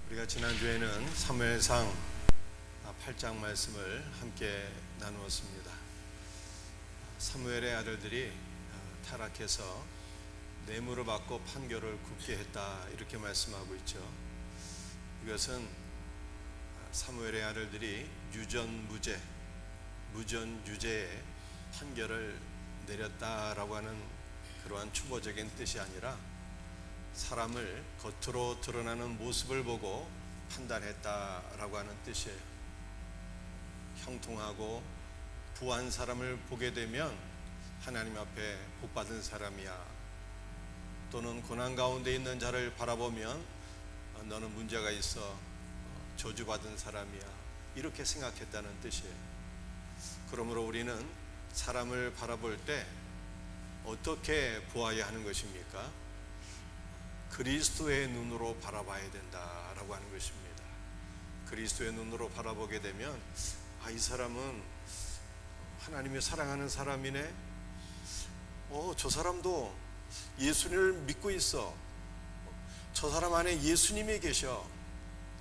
우리가 지난주에는 사무엘상 8장 말씀을 함께 나누었습니다. 사무엘의 아들들이 타락해서 뇌물을 받고 판결을 굽게 했다, 이렇게 말씀하고 있죠. 이것은 사무엘의 아들들이 유전무죄, 무전유죄의 판결을 내렸다라고 하는 그러한 추보적인 뜻이 아니라 사람을 겉으로 드러나는 모습을 보고 판단했다라고 하는 뜻이에요. 형통하고 부한 사람을 보게 되면 하나님 앞에 복받은 사람이야, 또는 고난 가운데 있는 자를 바라보면 너는 문제가 있어 저주받은 사람이야, 이렇게 생각했다는 뜻이에요. 그러므로 우리는 사람을 바라볼 때 어떻게 보아야 하는 것입니까? 그리스도의 눈으로 바라봐야 된다라고 하는 것입니다. 그리스도의 눈으로 바라보게 되면 이 사람은 하나님이 사랑하는 사람이네, 저 사람도 예수님을 믿고 있어, 저 사람 안에 예수님이 계셔,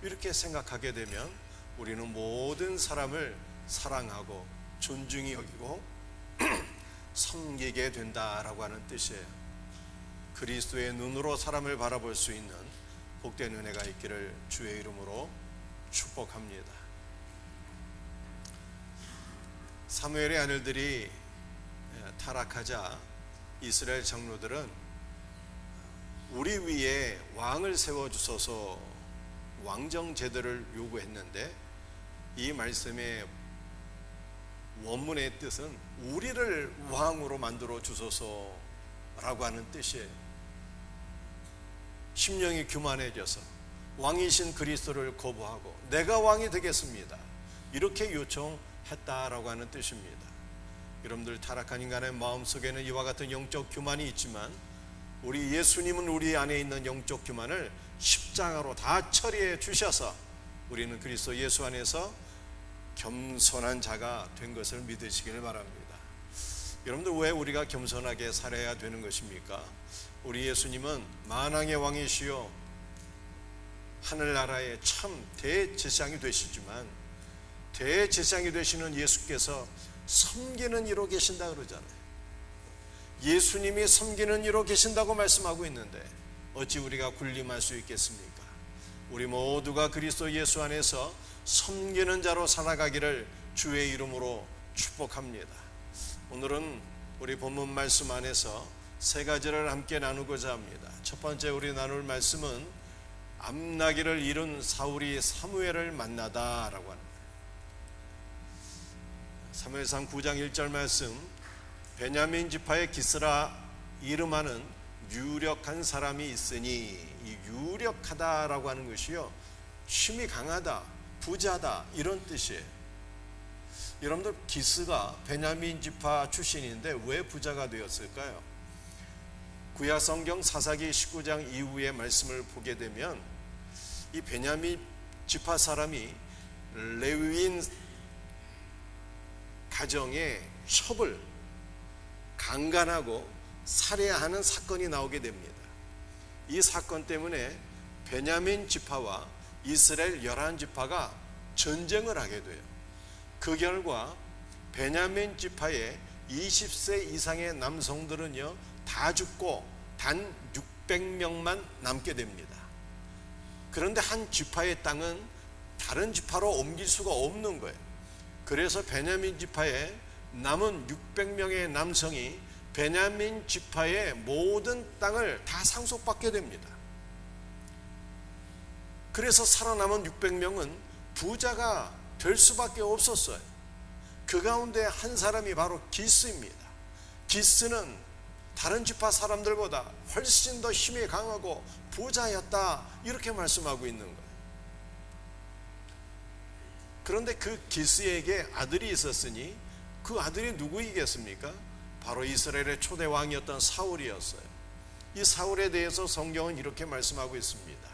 이렇게 생각하게 되면 우리는 모든 사람을 사랑하고 존중히 여기고 섬기게 된다라고 하는 뜻이에요. 그리스도의 눈으로 사람을 바라볼 수 있는 복된 은혜가 있기를 주의 이름으로 축복합니다. 사무엘의 아들들이 타락하자 이스라엘 장로들은 우리 위에 왕을 세워주소서 왕정 제도를 요구했는데, 이 말씀의 원문의 뜻은 우리를 왕으로 만들어 주소서라고 하는 뜻이에요. 심령이 교만해져서 왕이신 그리스도를 거부하고 내가 왕이 되겠습니다, 이렇게 요청했다라고 하는 뜻입니다. 여러분들, 타락한 인간의 마음속에는 이와 같은 영적 교만이 있지만 우리 예수님은 우리 안에 있는 영적 교만을 십자가로 다 처리해 주셔서 우리는 그리스도 예수 안에서 겸손한 자가 된 것을 믿으시기를 바랍니다. 여러분들, 왜 우리가 겸손하게 살아야 되는 것입니까? 우리 예수님은 만왕의 왕이시요 하늘나라의 참 대제사장이 되시지만, 대제사장이 되시는 예수께서 섬기는 이로 계신다 그러잖아요. 예수님이 섬기는 이로 계신다고 말씀하고 있는데 어찌 우리가 군림할 수 있겠습니까? 우리 모두가 그리스도 예수 안에서 섬기는 자로 살아가기를 주의 이름으로 축복합니다. 오늘은 우리 본문 말씀 안에서 세 가지를 함께 나누고자 합니다. 첫 번째 우리 나눌 말씀은 암나기를 잃은 사울이 사무엘을 만나다라고 합니다. 사무엘상 9장 1절 말씀, 베냐민 지파의 기스라 이름하는 유력한 사람이 있으니, 이 유력하다라고 하는 것이요, 힘이 강하다, 부자다, 이런 뜻이에요. 여러분들, 기스가 베냐민 지파 출신인데 왜 부자가 되었을까요? 구약 성경 사사기 19장 이후의 말씀을 보게 되면 이 베냐민 지파 사람이 레위인 가정의 첩을 강간하고 살해하는 사건이 나오게 됩니다. 이 사건 때문에 베냐민 지파와 이스라엘 11지파가 전쟁을 하게 돼요. 그 결과 베냐민 지파의 20세 이상의 남성들은요 다 죽고 단 600명만 남게 됩니다. 그런데 한 지파의 땅은 다른 지파로 옮길 수가 없는 거예요. 그래서 베냐민 지파의 남은 600명의 남성이 베냐민 지파의 모든 땅을 다 상속받게 됩니다. 그래서 살아남은 600명은 부자가 될 수밖에 없었어요. 그 가운데 한 사람이 바로 기스입니다. 기스는 다른 지파 사람들보다 훨씬 더 힘이 강하고 부자였다, 이렇게 말씀하고 있는 거예요. 그런데 그 기스에게 아들이 있었으니 그 아들이 누구이겠습니까? 바로 이스라엘의 초대 왕이었던 사울이었어요. 이 사울에 대해서 성경은 이렇게 말씀하고 있습니다.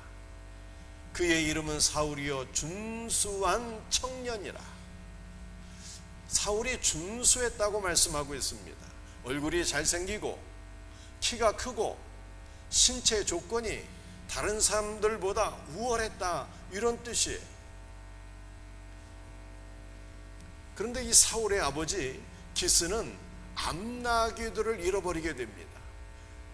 그의 이름은 사울이요 준수한 청년이라. 사울이 준수했다고 말씀하고 있습니다. 얼굴이 잘생기고 키가 크고 신체 조건이 다른 사람들보다 우월했다, 이런 뜻이에요. 그런데 이 사울의 아버지 기스는 암나귀들을 잃어버리게 됩니다.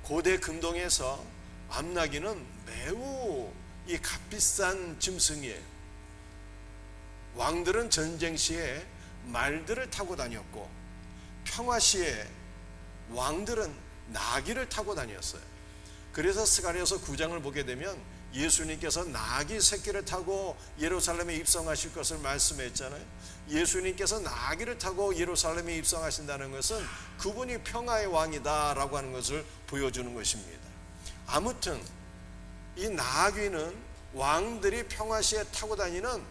고대 금동에서 암나귀는 매우 이 값비싼 짐승이에요. 왕들은 전쟁 시에 말들을 타고 다녔고, 평화 시에 왕들은 나귀를 타고 다녔어요. 그래서 스가랴서 9장을 보게 되면 예수님께서 나귀 새끼를 타고 예루살렘에 입성하실 것을 말씀했잖아요. 예수님께서 나귀를 타고 예루살렘에 입성하신다는 것은 그분이 평화의 왕이다 라고 하는 것을 보여주는 것입니다. 아무튼 이 나귀는 왕들이 평화시에 타고 다니는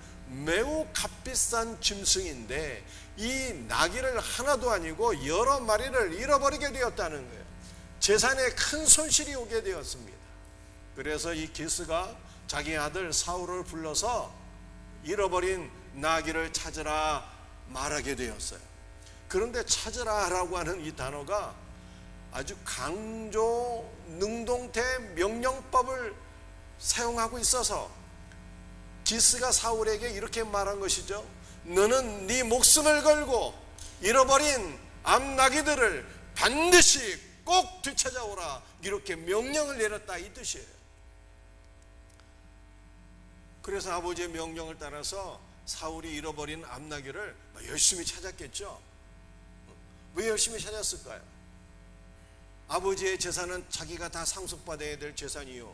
매우 값비싼 짐승인데, 이 나귀를 하나도 아니고 여러 마리를 잃어버리게 되었다는 거예요. 재산에 큰 손실이 오게 되었습니다. 그래서 이 기스가 자기 아들 사울을 불러서 잃어버린 나귀를 찾으라 말하게 되었어요. 그런데 찾으라 라고 하는 이 단어가 아주 강조 능동태 명령법을 사용하고 있어서 기스가 사울에게 이렇게 말한 것이죠. 너는 네 목숨을 걸고 잃어버린 암나귀들을 반드시 꼭 되찾아오라, 이렇게 명령을 내렸다, 이 뜻이에요. 그래서 아버지의 명령을 따라서 사울이 잃어버린 암나귀를 열심히 찾았겠죠. 왜 열심히 찾았을까요? 아버지의 재산은 자기가 다 상속받아야 될 재산이요,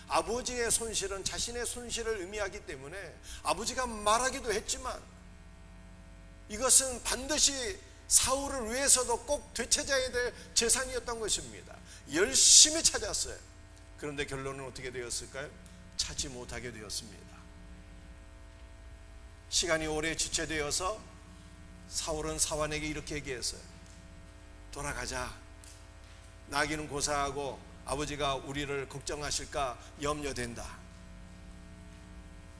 아버지의 손실은 자신의 손실을 의미하기 때문에 아버지가 말하기도 했지만 이것은 반드시 사울을 위해서도 꼭 되찾아야 될 재산이었던 것입니다. 열심히 찾았어요. 그런데 결론은 어떻게 되었을까요? 찾지 못하게 되었습니다. 시간이 오래 지체되어서 사울은 사환에게 이렇게 얘기했어요. 돌아가자. 나귀는 고사하고 아버지가 우리를 걱정하실까 염려된다.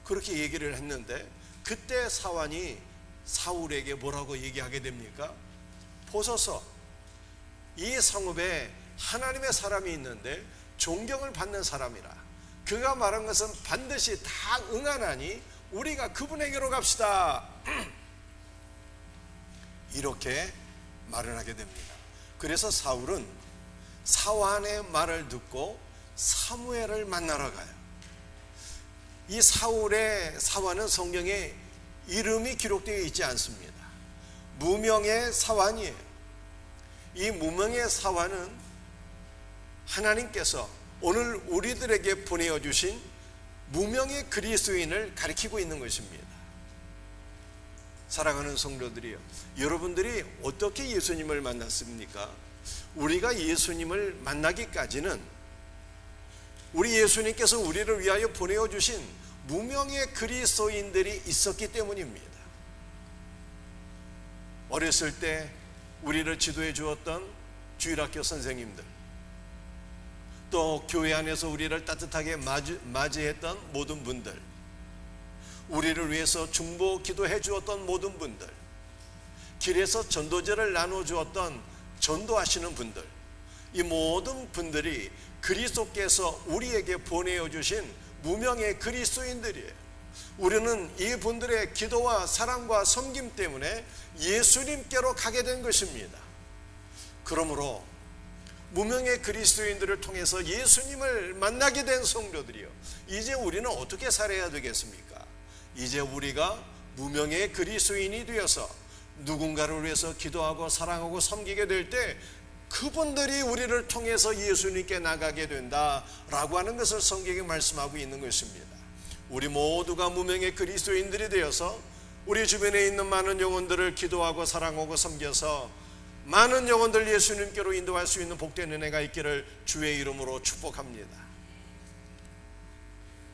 그렇게 얘기를 했는데, 그때 사환이 사울에게 뭐라고 얘기하게 됩니까? 보소서, 이 성읍에 하나님의 사람이 있는데 존경을 받는 사람이라. 그가 말한 것은 반드시 다 응하나니 우리가 그분에게로 갑시다. 이렇게 말을 하게 됩니다. 그래서 사울은 사환의 말을 듣고 사무엘을 만나러 가요. 이 사울의 사환은 성경에 이름이 기록되어 있지 않습니다. 무명의 사환이에요. 이 무명의 사환은 하나님께서 오늘 우리들에게 보내어 주신 무명의 그리스도인을 가리키고 있는 것입니다. 사랑하는 성도들이요, 여러분들이 어떻게 예수님을 만났습니까? 우리가 예수님을 만나기까지는 우리 예수님께서 우리를 위하여 보내어 주신 무명의 그리스도인들이 있었기 때문입니다. 어렸을 때 우리를 지도해 주었던 주일학교 선생님들, 또 교회 안에서 우리를 따뜻하게 맞이했던 모든 분들, 우리를 위해서 중보 기도해 주었던 모든 분들, 길에서 전도제를 나눠 주었던 전도하시는 분들, 이 모든 분들이 그리스도께서 우리에게 보내어 주신 무명의 그리스도인들이에요. 우리는 이 분들의 기도와 사랑과 섬김 때문에 예수님께로 가게 된 것입니다. 그러므로 무명의 그리스도인들을 통해서 예수님을 만나게 된 성도들이요, 이제 우리는 어떻게 살아야 되겠습니까? 이제 우리가 무명의 그리스도인이 되어서 누군가를 위해서 기도하고 사랑하고 섬기게 될 때 그분들이 우리를 통해서 예수님께 나가게 된다라고 하는 것을 성경에 말씀하고 있는 것입니다. 우리 모두가 무명의 그리스도인들이 되어서 우리 주변에 있는 많은 영혼들을 기도하고 사랑하고 섬겨서 많은 영혼들 예수님께로 인도할 수 있는 복된 은혜가 있기를 주의 이름으로 축복합니다.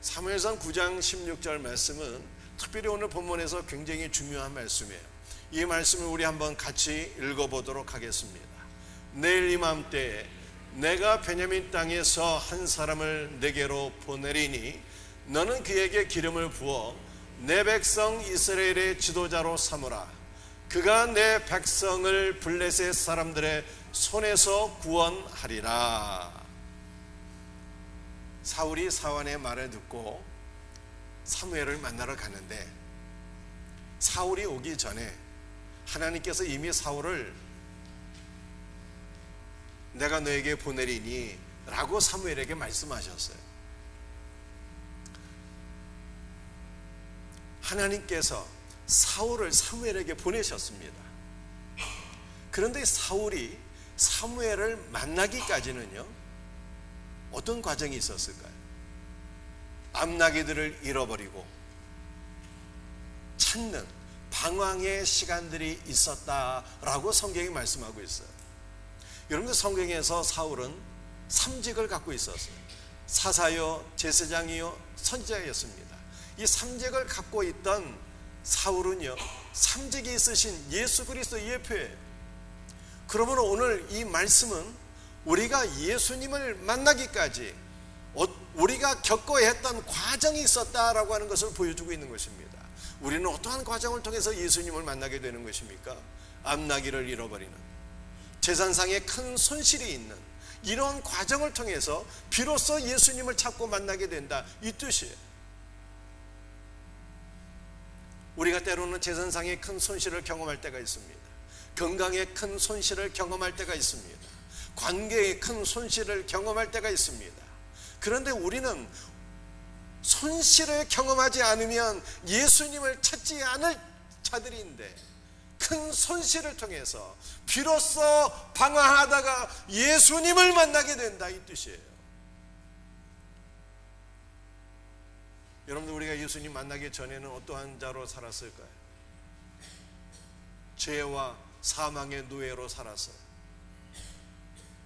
사무엘상 9장 16절 말씀은 특별히 오늘 본문에서 굉장히 중요한 말씀이에요. 이 말씀을 우리 한번 같이 읽어보도록 하겠습니다. 내일 이맘때에 내가 베냐민 땅에서 한 사람을 내게로 보내리니 너는 그에게 기름을 부어 내 백성 이스라엘의 지도자로 삼으라. 그가 내 백성을 블레셋 사람들의 손에서 구원하리라. 사울이 사환의 말을 듣고 사무엘을 만나러 가는데, 사울이 오기 전에 하나님께서 이미 사울을 내가 너에게 보내리니 라고 사무엘에게 말씀하셨어요. 하나님께서 사울을 사무엘에게 보내셨습니다. 그런데 사울이 사무엘을 만나기까지는요, 어떤 과정이 있었을까요? 암나기들을 잃어버리고 찾는 방황의 시간들이 있었다라고 성경이 말씀하고 있어요. 여러분들, 성경에서 사울은 3직을 갖고 있었어요. 사사요, 제사장이요, 선지자였습니다. 이 3직을 갖고 있던 사울은요, 3직이 있으신 예수 그리스도의 예표예요. 그러므로 오늘 이 말씀은 우리가 예수님을 만나기까지 우리가 겪어야 했던 과정이 있었다라고 하는 것을 보여주고 있는 것입니다. 우리는 어떠한 과정을 통해서 예수님을 만나게 되는 것입니까? 암나기를 잃어버리는, 재산상에 큰 손실이 있는 이런 과정을 통해서 비로소 예수님을 찾고 만나게 된다, 이 뜻이에요. 우리가 때로는 재산상에 큰 손실을 경험할 때가 있습니다. 건강에 큰 손실을 경험할 때가 있습니다. 관계에 큰 손실을 경험할 때가 있습니다. 그런데 우리는 손실을 경험하지 않으면 예수님을 찾지 않을 자들인데, 큰 손실을 통해서 비로소 방황하다가 예수님을 만나게 된다, 이 뜻이에요. 여러분들, 우리가 예수님 만나기 전에는 어떠한 자로 살았을까요? 죄와 사망의 노예로 살았어요.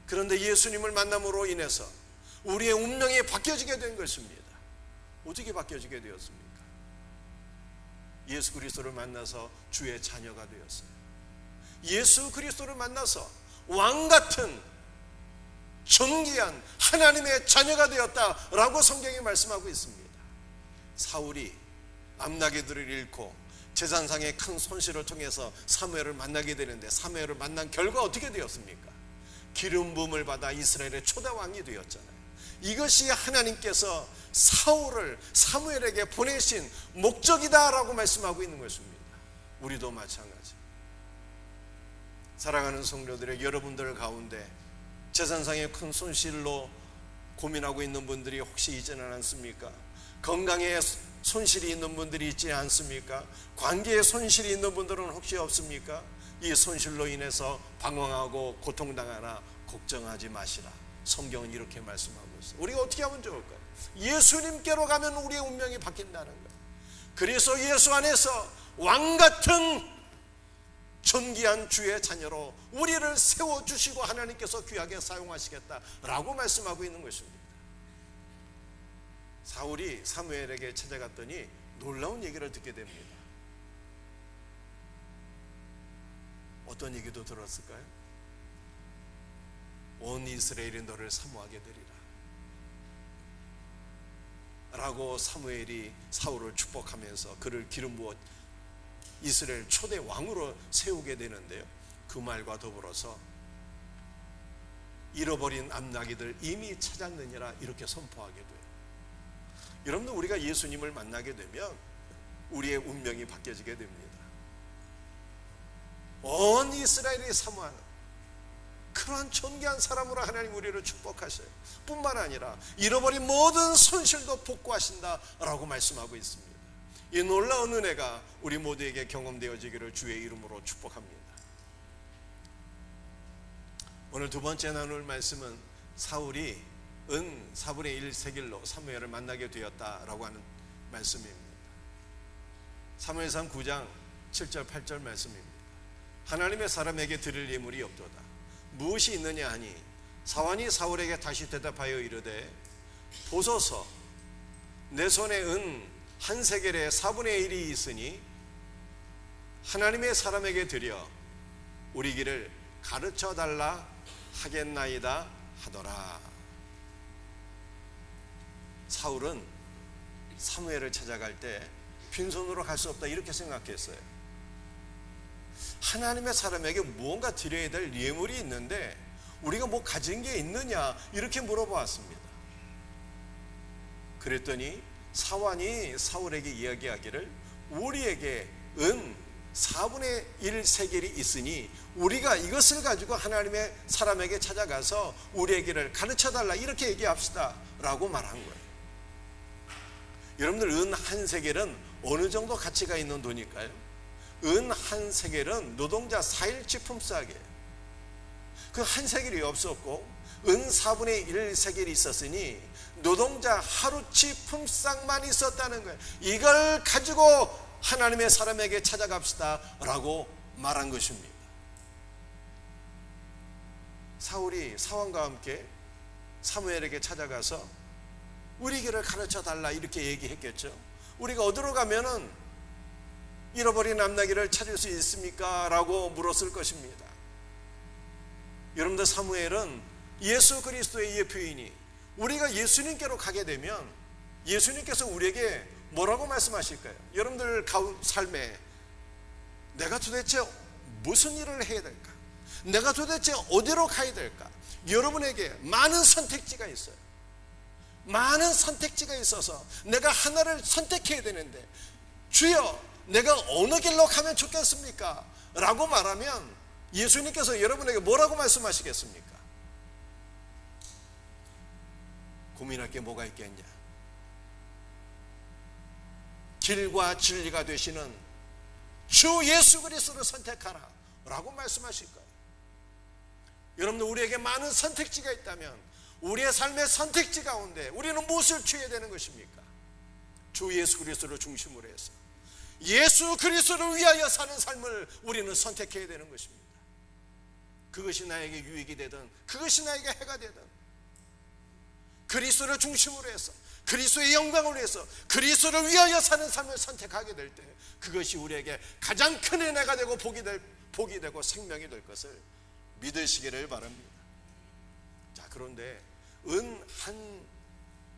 그런데 예수님을 만남으로 인해서 우리의 운명이 바뀌어지게 된 것입니다. 어떻게 바뀌어지게 되었습니까? 예수 그리스도를 만나서 주의 자녀가 되었어요. 예수 그리스도를 만나서 왕같은 존귀한 하나님의 자녀가 되었다라고 성경이 말씀하고 있습니다. 사울이 암나기들을 잃고 재산상의 큰 손실을 통해서 사무엘을 만나게 되는데, 사무엘을 만난 결과 어떻게 되었습니까? 기름 부음을 받아 이스라엘의 초대 왕이 되었잖아요. 이것이 하나님께서 사울을 사무엘에게 보내신 목적이다라고 말씀하고 있는 것입니다. 우리도 마찬가지. 사랑하는 성도들의 여러분들 가운데 재산상의 큰 손실로 고민하고 있는 분들이 혹시 있지는 않습니까? 건강에 손실이 있는 분들이 있지 않습니까? 관계에 손실이 있는 분들은 혹시 없습니까? 이 손실로 인해서 방황하고 고통당하나 걱정하지 마시라. 성경은 이렇게 말씀하고 있어요. 우리가 어떻게 하면 좋을까요? 예수님께로 가면 우리의 운명이 바뀐다는 거예요. 그래서 예수 안에서 왕같은 존귀한 주의 자녀로 우리를 세워주시고 하나님께서 귀하게 사용하시겠다라고 말씀하고 있는 것입니다. 사울이 사무엘에게 찾아갔더니 놀라운 얘기를 듣게 됩니다. 어떤 얘기도 들었을까요? 온 이스라엘이 너를 사모하게 되리라 라고 사무엘이 사울을 축복하면서 그를 기름 부어 이스라엘 초대 왕으로 세우게 되는데요, 그 말과 더불어서 잃어버린 암나기들 이미 찾았느니라 이렇게 선포하게 돼요. 여러분들, 우리가 예수님을 만나게 되면 우리의 운명이 바뀌어지게 됩니다. 온 이스라엘이 사모하는 그러한 존귀한 사람으로 하나님 우리를 축복하셔요. 뿐만 아니라 잃어버린 모든 손실도 복구하신다라고 말씀하고 있습니다. 이 놀라운 은혜가 우리 모두에게 경험되어지기를 주의 이름으로 축복합니다. 오늘 두 번째 나눌 말씀은 사울이 은 4분의 1 세길로 사무엘을 만나게 되었다라고 하는 말씀입니다. 사무엘상 9장 7절 8절 말씀입니다. 하나님의 사람에게 드릴 예물이 없도다. 무엇이 있느냐 하니 사환이 사울에게 다시 대답하여 이르되 보소서, 내 손에 은 한 세겔에 4분의 1이 있으니 하나님의 사람에게 드려 우리 길을 가르쳐 달라 하겠나이다 하더라. 사울은 사무엘을 찾아갈 때 빈손으로 갈 수 없다 이렇게 생각했어요. 하나님의 사람에게 무언가 드려야 될 예물이 있는데 우리가 뭐 가진 게 있느냐 이렇게 물어보았습니다. 그랬더니 사환이 사울에게 이야기하기를 우리에게 은 4분의 1 세겔이 있으니 우리가 이것을 가지고 하나님의 사람에게 찾아가서 우리에게를 가르쳐달라 이렇게 얘기합시다 라고 말한 거예요. 여러분들 은 1세겔은 어느 정도 가치가 있는 돈일까요? 은 1세겔은 노동자 4일치 품삯이에요. 그 1세겔이 없었고 은 4분의 1 세겔이 있었으니 노동자 하루치 품삯만 있었다는 거예요. 이걸 가지고 하나님의 사람에게 찾아갑시다 라고 말한 것입니다. 사울이 사환과 함께 사무엘에게 찾아가서 우리 길을 가르쳐 달라 이렇게 얘기했겠죠. 우리가 어디로 가면은 잃어버린 암나귀를 찾을 수 있습니까? 라고 물었을 것입니다. 여러분들 사무엘은 예수 그리스도의 예표이니 우리가 예수님께로 가게 되면 예수님께서 우리에게 뭐라고 말씀하실까요? 여러분들 삶에 내가 도대체 무슨 일을 해야 될까? 내가 도대체 어디로 가야 될까? 여러분에게 많은 선택지가 있어요. 많은 선택지가 있어서 내가 하나를 선택해야 되는데 주여 내가 어느 길로 가면 좋겠습니까? 라고 말하면 예수님께서 여러분에게 뭐라고 말씀하시겠습니까? 고민할 게 뭐가 있겠냐? 길과 진리가 되시는 주 예수 그리스도를 선택하라 라고 말씀하실 거예요. 여러분들 우리에게 많은 선택지가 있다면 우리의 삶의 선택지 가운데 우리는 무엇을 취해야 되는 것입니까? 주 예수 그리스도를 중심으로 해서 예수 그리스도를 위하여 사는 삶을 우리는 선택해야 되는 것입니다. 그것이 나에게 유익이 되든 그것이 나에게 해가 되든 그리스도를 중심으로 해서 그리스도의 영광을 위해서 그리스도를 위하여 사는 삶을 선택하게 될 때 그것이 우리에게 가장 큰 은혜가 되고 복이 되고 생명이 될 것을 믿으시기를 바랍니다. 자, 그런데 은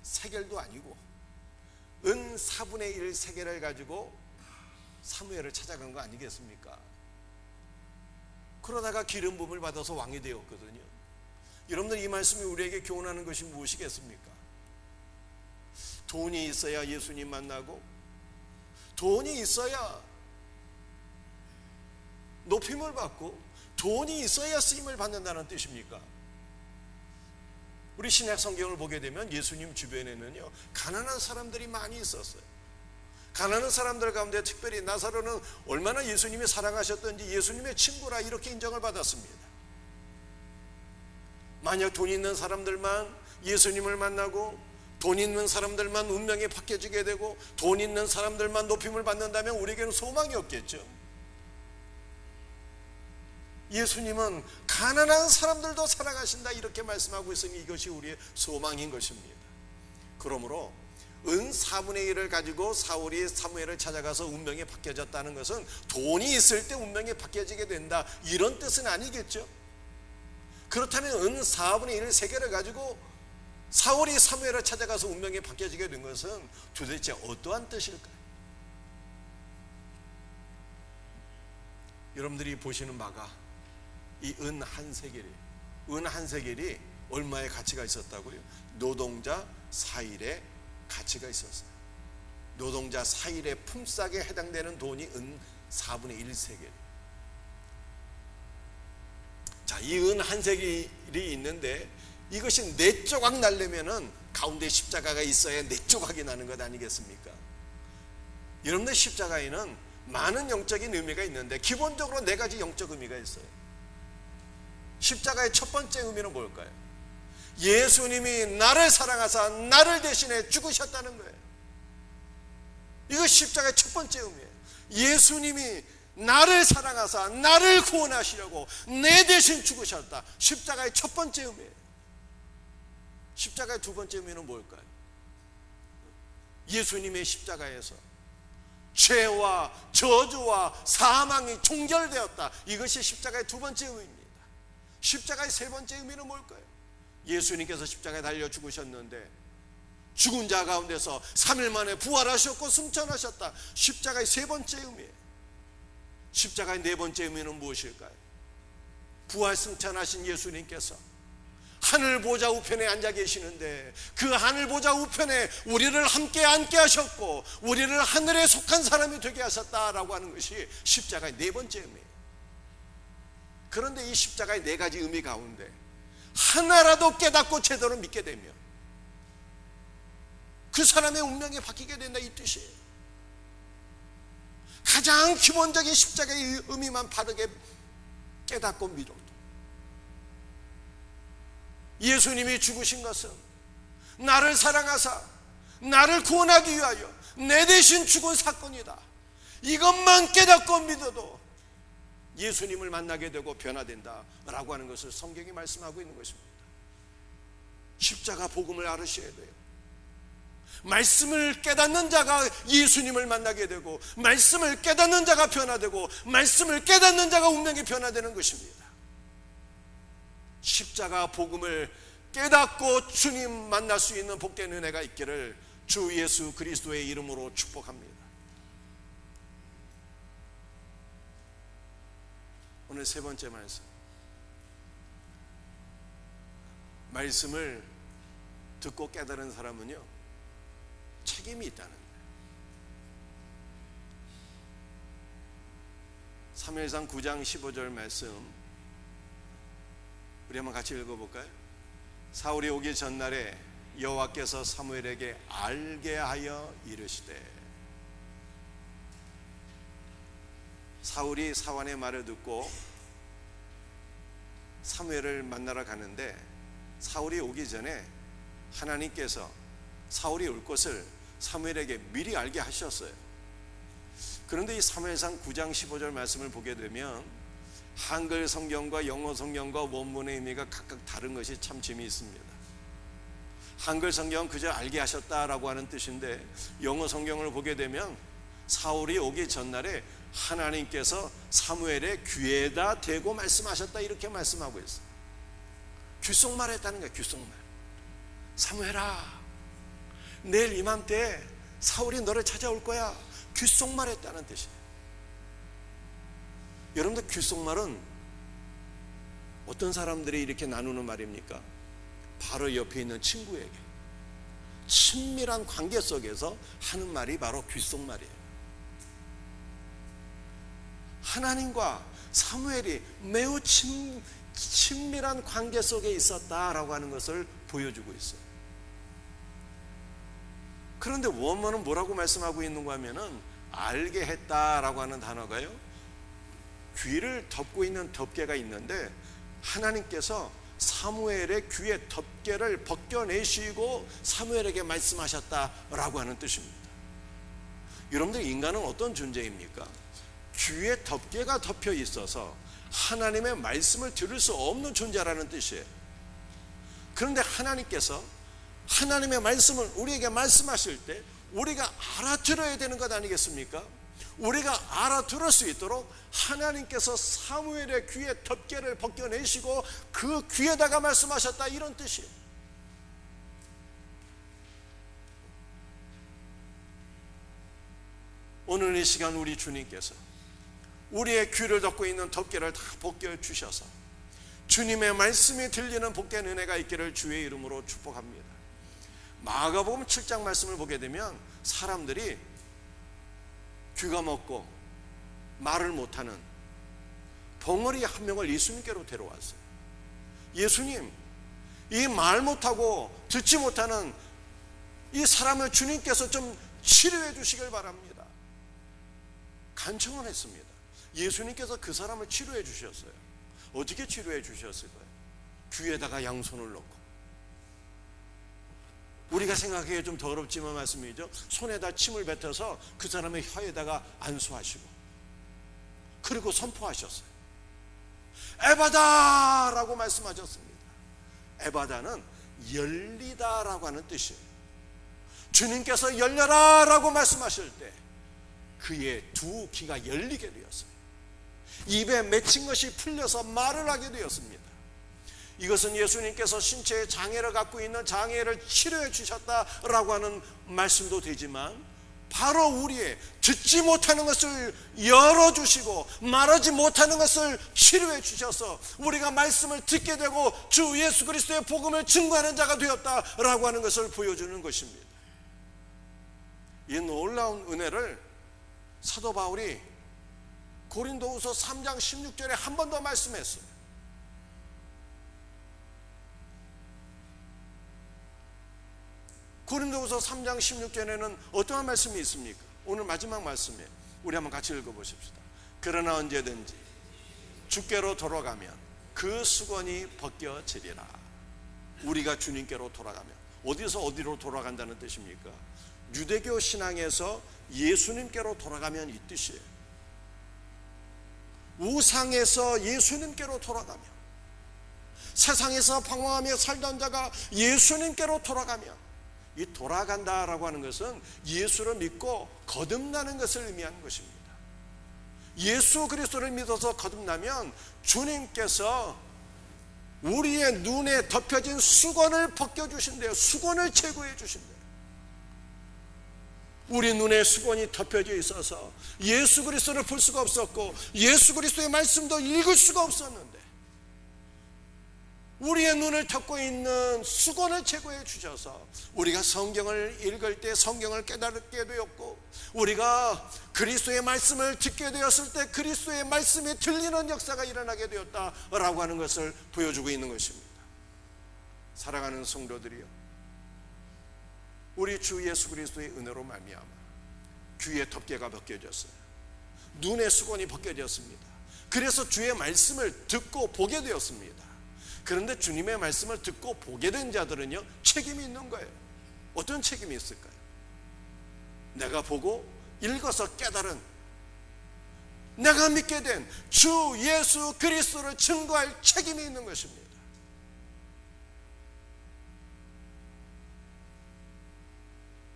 1세겔도 아니고 은 4분의 1 세겔을 가지고 사무엘을 찾아간 거 아니겠습니까? 그러다가 기름 부음을 받아서 왕이 되었거든요. 여러분들 이 말씀이 우리에게 교훈하는 것이 무엇이겠습니까? 돈이 있어야 예수님 만나고 돈이 있어야 높임을 받고 돈이 있어야 쓰임을 받는다는 뜻입니까? 우리 신약 성경을 보게 되면 예수님 주변에는요 가난한 사람들이 많이 있었어요. 가난한 사람들 가운데 특별히 나사로는 얼마나 예수님이 사랑하셨던지 예수님의 친구라 이렇게 인정을 받았습니다. 만약 돈 있는 사람들만 예수님을 만나고 돈 있는 사람들만 운명이 바뀌어지게 되고 돈 있는 사람들만 높임을 받는다면 우리에게는 소망이 없겠죠. 예수님은 가난한 사람들도 사랑하신다 이렇게 말씀하고 있으니 이것이 우리의 소망인 것입니다. 그러므로 은 4분의 1을 가지고 사울이 사무엘을 찾아가서 운명이 바뀌어졌다는 것은 돈이 있을 때 운명이 바뀌어지게 된다 이런 뜻은 아니겠죠. 그렇다면 은 4분의 1 세겔을 가지고 사울이 사무엘을 찾아가서 운명이 바뀌어지게 된 것은 도대체 어떠한 뜻일까요? 여러분들이 보시는 바가 이 은 1세겔이 얼마의 가치가 있었다고요? 노동자 4일의 가치가 있었어요. 노동자 4일의 품삯에 해당되는 돈이 은 4분의 1세겔. 자, 이 은 1세겔이 있는데 이것이 4조각 나려면은 가운데 십자가가 있어야 4조각이 나는 것 아니겠습니까? 여러분들 십자가에는 많은 영적인 의미가 있는데 기본적으로 4가지 영적 의미가 있어요. 십자가의 첫 번째 의미는 뭘까요? 예수님이 나를 사랑하사 나를 대신해 죽으셨다는 거예요. 이거 십자가의 첫 번째 의미예요. 예수님이 나를 사랑하사 나를 구원하시려고 내 대신 죽으셨다. 십자가의 첫 번째 의미예요. 십자가의 두 번째 의미는 뭘까요? 예수님의 십자가에서 죄와 저주와 사망이 종결되었다. 이것이 십자가의 두 번째 의미입니다. 십자가의 세 번째 의미는 뭘까요? 예수님께서 십자가에 달려 죽으셨는데 죽은 자 가운데서 3일 만에 부활하셨고 승천하셨다. 십자가의 세 번째 의미예요. 십자가의 네 번째 의미는 무엇일까요? 부활 승천하신 예수님께서 하늘 보좌 우편에 앉아 계시는데 그 하늘 보좌 우편에 우리를 함께 앉게 하셨고 우리를 하늘에 속한 사람이 되게 하셨다라고 하는 것이 십자가의 네 번째 의미예요. 그런데 이 십자가의 네 가지 의미 가운데 하나라도 깨닫고 제대로 믿게 되면 그 사람의 운명이 바뀌게 된다, 이 뜻이에요. 가장 기본적인 십자가의 의미만 바르게 깨닫고 믿어도 예수님이 죽으신 것은 나를 사랑하사 나를 구원하기 위하여 내 대신 죽은 사건이다. 이것만 깨닫고 믿어도 예수님을 만나게 되고 변화된다라고 하는 것을 성경이 말씀하고 있는 것입니다. 십자가 복음을 알으셔야 돼요. 말씀을 깨닫는 자가 예수님을 만나게 되고 말씀을 깨닫는 자가 변화되고 말씀을 깨닫는 자가 운명이 변화되는 것입니다. 십자가 복음을 깨닫고 주님 만날 수 있는 복된 은혜가 있기를 주 예수 그리스도의 이름으로 축복합니다. 오늘 세 번째 말씀을 듣고 깨달은 사람은요 책임이 있다는 거예요. 사무엘상 9장 15절 말씀 우리 한번 같이 읽어볼까요? 사울이 오기 전날에 여호와께서 사무엘에게 알게 하여 이르시되. 사울이 사환의 말을 듣고 사무엘을 만나러 가는데 사울이 오기 전에 하나님께서 사울이 올 것을 사무엘에게 미리 알게 하셨어요. 그런데 이 사무엘상 9장 15절 말씀을 보게 되면 한글 성경과 영어 성경과 원문의 의미가 각각 다른 것이 참 재미있습니다. 한글 성경은 그저 알게 하셨다라고 하는 뜻인데 영어 성경을 보게 되면 사울이 오기 전날에 하나님께서 사무엘의 귀에다 대고 말씀하셨다 이렇게 말씀하고 있어요. 귓속말 했다는 거예요. 귓속말. 사무엘아, 내일 이맘때 사울이 너를 찾아올 거야. 귓속말 했다는 뜻이에요. 여러분들 귓속말은 어떤 사람들이 이렇게 나누는 말입니까? 바로 옆에 있는 친구에게 친밀한 관계 속에서 하는 말이 바로 귓속말이에요. 하나님과 사무엘이 매우 친밀한 관계 속에 있었다라고 하는 것을 보여주고 있어요. 그런데 원문은 뭐라고 말씀하고 있는가 하면은 알게 했다라고 하는 단어가요 귀를 덮고 있는 덮개가 있는데 하나님께서 사무엘의 귀의 덮개를 벗겨내시고 사무엘에게 말씀하셨다라고 하는 뜻입니다. 여러분들 인간은 어떤 존재입니까? 귀에 덮개가 덮여 있어서 하나님의 말씀을 들을 수 없는 존재라는 뜻이에요. 그런데 하나님께서 하나님의 말씀을 우리에게 말씀하실 때 우리가 알아들어야 되는 것 아니겠습니까? 우리가 알아들을 수 있도록 하나님께서 사무엘의 귀의 덮개를 벗겨내시고 그 귀에다가 말씀하셨다 이런 뜻이에요. 오늘 이 시간 우리 주님께서 우리의 귀를 덮고 있는 덮개를 다 벗겨주셔서 주님의 말씀이 들리는 복된 은혜가 있기를 주의 이름으로 축복합니다. 마가복음 7장 말씀을 보게 되면 사람들이 귀가 먹고 말을 못하는 벙어리 한 명을 예수님께로 데려왔어요. 예수님, 이 말 못하고 듣지 못하는 이 사람을 주님께서 좀 치료해 주시길 바랍니다. 간청을 했습니다. 예수님께서 그 사람을 치료해 주셨어요. 어떻게 치료해 주셨을까요? 귀에다가 양손을 넣고, 우리가 생각하기에 좀 더럽지만 말씀이죠. 손에다 침을 뱉어서 그 사람의 혀에다가 안수하시고 그리고 선포하셨어요. 에바다라고 말씀하셨습니다. 에바다는 열리다라고 하는 뜻이에요. 주님께서 열려라라고 말씀하실 때 그의 두 귀가 열리게 되었어요. 입에 맺힌 것이 풀려서 말을 하게 되었습니다. 이것은 예수님께서 신체에 장애를 갖고 있는 장애를 치료해 주셨다라고 하는 말씀도 되지만 바로 우리의 듣지 못하는 것을 열어주시고 말하지 못하는 것을 치료해 주셔서 우리가 말씀을 듣게 되고 주 예수 그리스도의 복음을 증거하는 자가 되었다라고 하는 것을 보여주는 것입니다. 이 놀라운 은혜를 사도 바울이 고린도후서 3장 16절에 한 번 더 말씀했어요. 고린도후서 3장 16절에는 어떠한 말씀이 있습니까? 오늘 마지막 말씀이에요. 우리 한번 같이 읽어보십시다. 그러나 언제든지 주께로 돌아가면 그 수건이 벗겨지리라. 우리가 주님께로 돌아가면, 어디서 어디로 돌아간다는 뜻입니까? 유대교 신앙에서 예수님께로 돌아가면 이 뜻이에요. 우상에서 예수님께로 돌아가면, 세상에서 방황하며 살던 자가 예수님께로 돌아가면, 이 돌아간다라고 하는 것은 예수를 믿고 거듭나는 것을 의미하는 것입니다. 예수 그리스도를 믿어서 거듭나면 주님께서 우리의 눈에 덮여진 수건을 벗겨주신대요. 수건을 제거해 주신대요. 우리 눈에 수건이 덮여져 있어서 예수 그리스도를 볼 수가 없었고 예수 그리스도의 말씀도 읽을 수가 없었는데 우리의 눈을 덮고 있는 수건을 제거해 주셔서 우리가 성경을 읽을 때 성경을 깨닫게 되었고, 우리가 그리스도의 말씀을 듣게 되었을 때 그리스도의 말씀이 들리는 역사가 일어나게 되었다라고 하는 것을 보여주고 있는 것입니다. 사랑하는 성도들이요, 우리 주 예수 그리스도의 은혜로 말미암아 귀의 덮개가 벗겨졌어요. 눈의 수건이 벗겨졌습니다. 그래서 주의 말씀을 듣고 보게 되었습니다. 그런데 주님의 말씀을 듣고 보게 된 자들은요, 책임이 있는 거예요. 어떤 책임이 있을까요? 내가 보고 읽어서 깨달은, 내가 믿게 된 주 예수 그리스도를 증거할 책임이 있는 것입니다.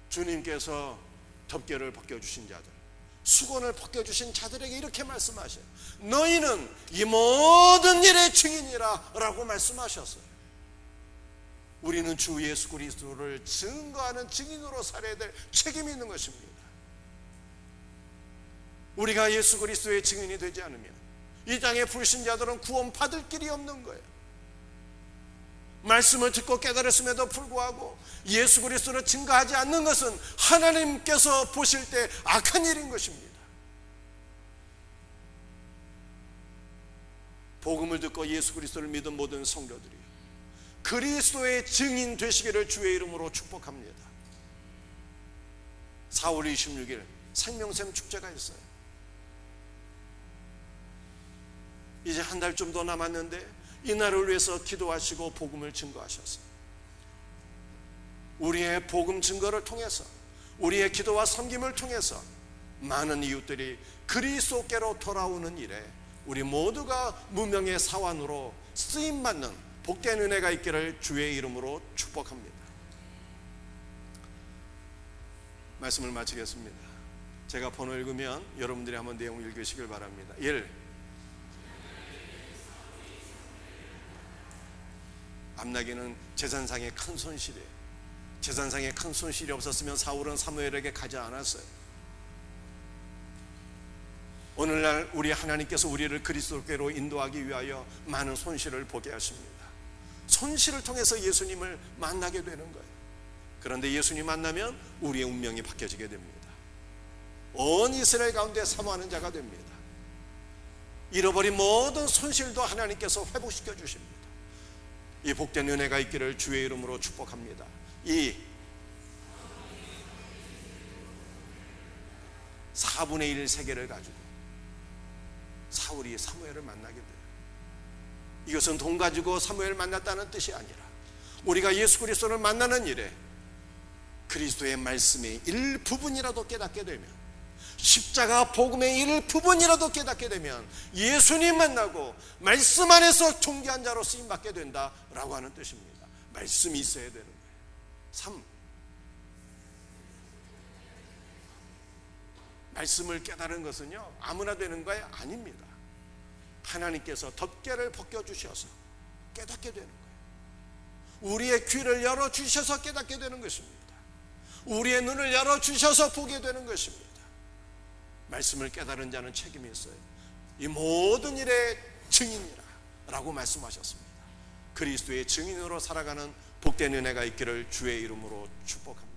주님께서 덮개를 벗겨주신 자들, 수건을 벗겨주신 자들에게 이렇게 말씀하셔요. 너희는 이 모든 일의 증인이라 라고 말씀하셨어요. 우리는 주 예수 그리스도를 증거하는 증인으로 살아야 될 책임이 있는 것입니다. 우리가 예수 그리스도의 증인이 되지 않으면 이 땅의 불신자들은 구원 받을 길이 없는 거예요. 말씀을 듣고 깨달았음에도 불구하고 예수 그리스도를 증거하지 않는 것은 하나님께서 보실 때 악한 일인 것입니다. 복음을 듣고 예수 그리스도를 믿은 모든 성도들이 그리스도의 증인 되시기를 주의 이름으로 축복합니다. 4월 26일 생명샘 축제가 있어요. 이제 한 달 좀 더 남았는데 이 날을 위해서 기도하시고 복음을 증거하셨어요. 우리의 복음 증거를 통해서, 우리의 기도와 섬김을 통해서 많은 이웃들이 그리스도께로 돌아오는 일에 우리 모두가 무명의 사원으로 쓰임받는 복된 은혜가 있기를 주의 이름으로 축복합니다. 말씀을 마치겠습니다. 제가 번호 읽으면 여러분들이 한번 내용 읽으시길 바랍니다. 1. 암나기는 제사상의 큰 손실이에요. 제사상의 큰 손실이 없었으면 사울은 사무엘에게 가지 않았어요. 오늘날 우리 하나님께서 우리를 그리스도께로 인도하기 위하여 많은 손실을 보게 하십니다. 손실을 통해서 예수님을 만나게 되는 거예요. 그런데 예수님 만나면 우리의 운명이 바뀌어지게 됩니다. 온 이스라엘 가운데 사모하는 자가 됩니다. 잃어버린 모든 손실도 하나님께서 회복시켜 주십니다. 이 복된 은혜가 있기를 주의 이름으로 축복합니다. 2. 4분의 1 세계를 가지고 사울이 사무엘을 만나게 돼요. 이것은 돈 가지고 사무엘을 만났다는 뜻이 아니라 우리가 예수 그리스도를 만나는 일에 그리스도의 말씀의 일부분이라도 깨닫게 되면, 십자가 복음의 일부분이라도 깨닫게 되면 예수님 만나고 말씀 안에서 존귀한 자로 쓰임받게 된다라고 하는 뜻입니다. 말씀이 있어야 되는 거예요. 3. 말씀을 깨달은 것은요, 아무나 되는 거예요? 아닙니다. 하나님께서 덮개를 벗겨주셔서 깨닫게 되는 거예요. 우리의 귀를 열어주셔서 깨닫게 되는 것입니다. 우리의 눈을 열어주셔서 보게 되는 것입니다. 말씀을 깨달은 자는 책임이 있어요. 이 모든 일의 증인이라 라고 말씀하셨습니다. 그리스도의 증인으로 살아가는 복된 은혜가 있기를 주의 이름으로 축복합니다.